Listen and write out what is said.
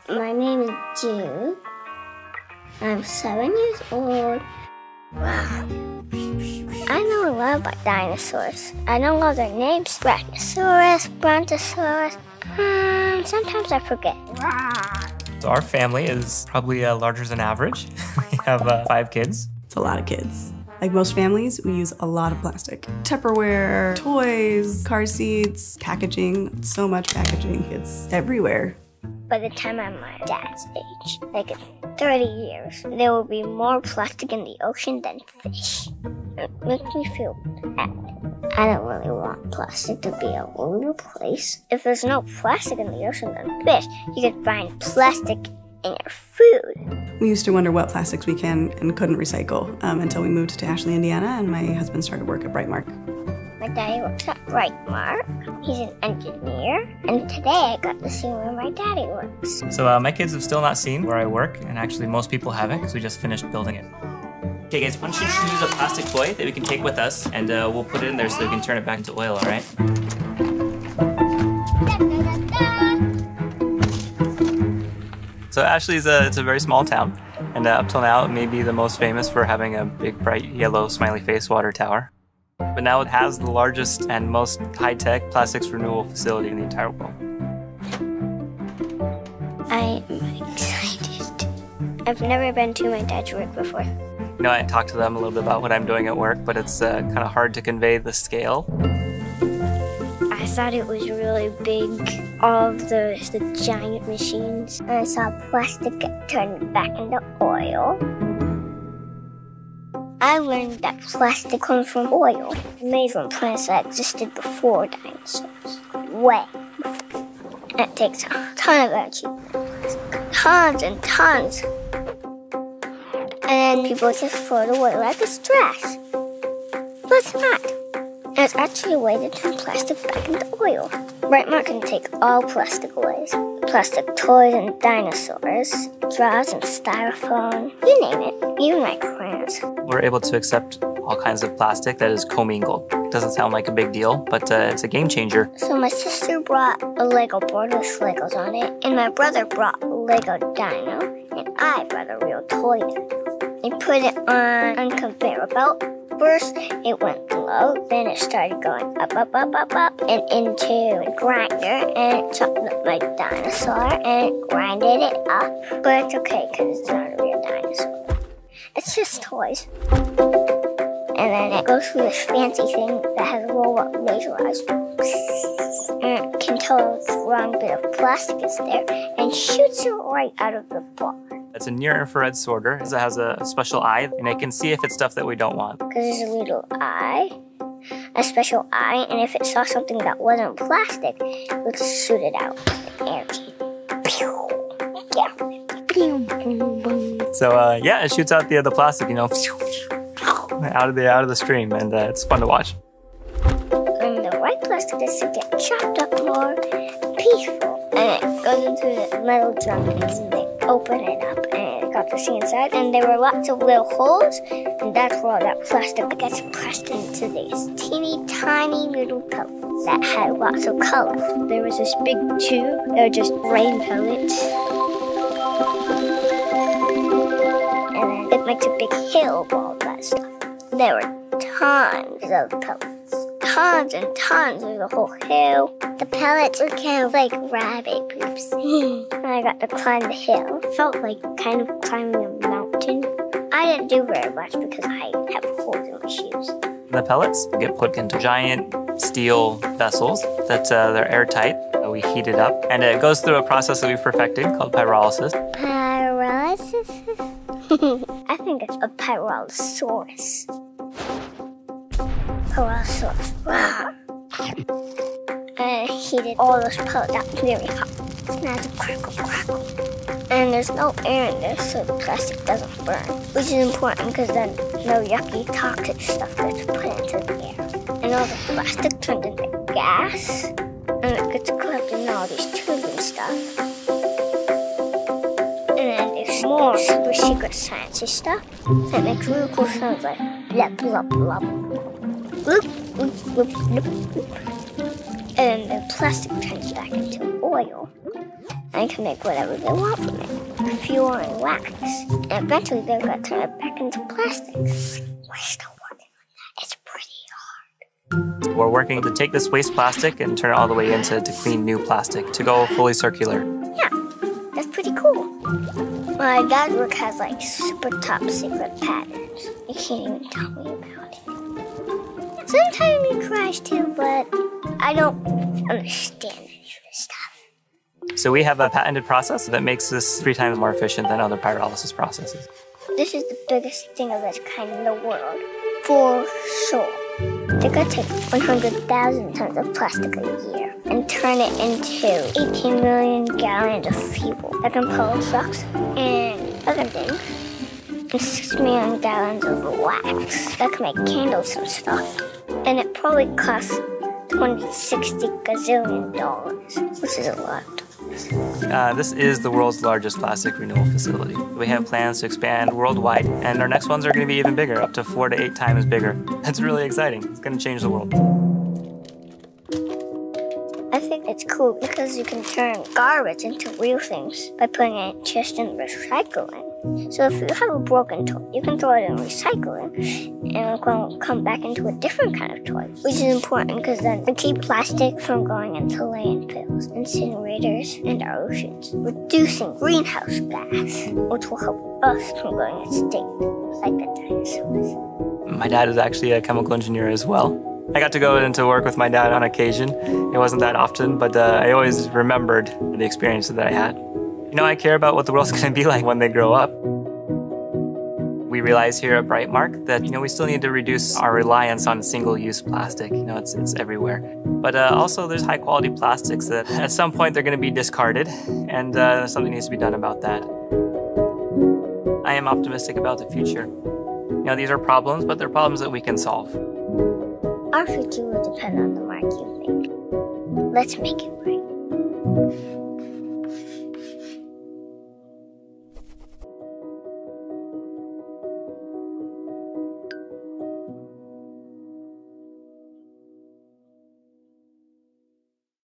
My name is Jude. I'm 7 years old. Wow. I know a lot about dinosaurs. I know all their names. Brachiosaurus, Brontosaurus. Sometimes I forget. So our family is probably larger than average. We have 5 kids. It's a lot of kids. Like most families, we use a lot of plastic. Tupperware, toys, car seats, packaging, so much packaging. It's everywhere. By the time I'm my dad's age, like in 30 years, there will be more plastic in the ocean than fish. It makes me feel bad. I don't really want plastic to be all over the place. If there's no plastic in the ocean than fish, you could find plastic in your food. We used to wonder what plastics we can and couldn't recycle until we moved to Ashley, Indiana, and my husband started work at Brightmark. My daddy works at Brightmark. He's an engineer. And today I got to see where my daddy works. So my kids have still not seen where I work, and actually most people haven't because we just finished building it. Okay guys, why don't you choose a plastic toy that we can take with us, and we'll put it in there so we can turn it back into oil, all right? So Ashley it's a very small town, and up till now it may be the most famous for having a big bright yellow smiley face water tower. But now it has the largest and most high-tech plastics renewal facility in the entire world. I am excited. I've never been to my dad's work before. You know, I talked to them a little bit about what I'm doing at work, but it's kind of hard to convey the scale. I thought it was really big, all of the giant machines. And I saw plastic get turned back into oil. I learned that plastic comes from oil, made from plants that existed before dinosaurs. Way before. And it takes a ton of energy. Tons and tons. And then people just throw it away like it's trash. But it's not. And it's actually a way to turn plastic back into oil. Brightmark can take all plastic away. Plastic toys and dinosaurs, straws and styrofoam, you name it, even my crayons. We're able to accept all kinds of plastic that is commingled. It doesn't sound like a big deal, but it's a game changer. So my sister brought a Lego board with Legos on it, and my brother brought a Lego dino, and I brought a real toy dino. They put it on a conveyor belt. First, it went low, then it started going up, and into a grinder, and it chopped up my dinosaur, and it grinded it up. But it's okay, because it's not a real dinosaur. It's just toys. And then it goes through this fancy thing that has roll-up laser eyes. And it can tell if the wrong bit of plastic is there, and shoots it right out of the bar. It's a near-infrared sorter. It has a special eye, and it can see if it's stuff that we don't want. Because there's a little eye, a special eye, and if it saw something that wasn't plastic, it would shoot it out with energy. Pew! Yeah. Pew, boom, boom. So yeah, it shoots out the plastic, you know, out of the stream, and it's fun to watch. And the white plastic is to get chopped up more peaceful, and it goes into the metal drum, and they open it up, and it got to see inside, and there were lots of little holes, and that's where all that plastic gets pressed into these teeny tiny little pellets that had lots of colors. There was this big tube, they were just rain pellets, and then it makes a big hill of all that stuff. There were tons of pellets. Tons and tons of the whole hill. The pellets were kind of like rabbit poops. And I got to climb the hill. It felt like kind of climbing a mountain. I didn't do very much because I have holes in my shoes. The pellets get put into giant steel vessels that they're airtight. We heat it up, and it goes through a process that we've perfected called pyrolysis. Pyrolysis? I think it's a pyrolysaurus. Pyrolysaurus. Wow. And I heated all those pellets up very hot. So now it's a crackle, crackle. And there's no air in there, so the plastic doesn't burn. Which is important because then no yucky, toxic stuff gets put into the air. And all the plastic turns into gas, and it gets collected in all these tubes and stuff. And then there's more super secret sciencey stuff that makes really cool sounds like blub, blub, blub. Bloop, bloop, bloop, bloop, bloop. And then the plastic turns back into oil. and can make whatever they want from it. Fuel and wax. And eventually they're going to turn it back into plastic. We're still working on that. It's pretty hard. We're working to take this waste plastic and turn it all the way into clean new plastic, to go fully circular. Yeah, that's pretty cool. My dad's work has like super top secret patterns. You can't even tell me about it. Sometimes he cries too, but I don't understand any of this stuff. So we have a patented process that makes this 3 times more efficient than other pyrolysis processes. This is the biggest thing of its kind in the world, for sure. They could take 100,000 tons of plastic a year and turn it into 18 million gallons of fuel that can power trucks and other things, and 6 million gallons of wax that can make candles and stuff. And it probably costs $60 gazillion, which is a lot. This is the world's largest plastic renewal facility. We have plans to expand worldwide, and our next ones are going to be even bigger, up to 4 to 8 times bigger. That's really exciting. It's going to change the world. I think it's cool because you can turn garbage into real things by putting it just in recycling. So if you have a broken toy, you can throw it in recycling and it will come back into a different kind of toy, which is important because then we keep plastic from going into landfills, incinerators, and our oceans, reducing greenhouse gas, which will help us from going extinct, like the dinosaurs. My dad is actually a chemical engineer as well. I got to go into work with my dad on occasion. It wasn't that often, but I always remembered the experiences that I had. You know, I care about what the world's going to be like when they grow up. We realize here at Brightmark that, we still need to reduce our reliance on single-use plastic. It's everywhere. But also there's high-quality plastics that at some point they're going to be discarded, and something needs to be done about that. I am optimistic about the future. These are problems, but they're problems that we can solve. Our future will depend on the mark you make. Let's make it bright.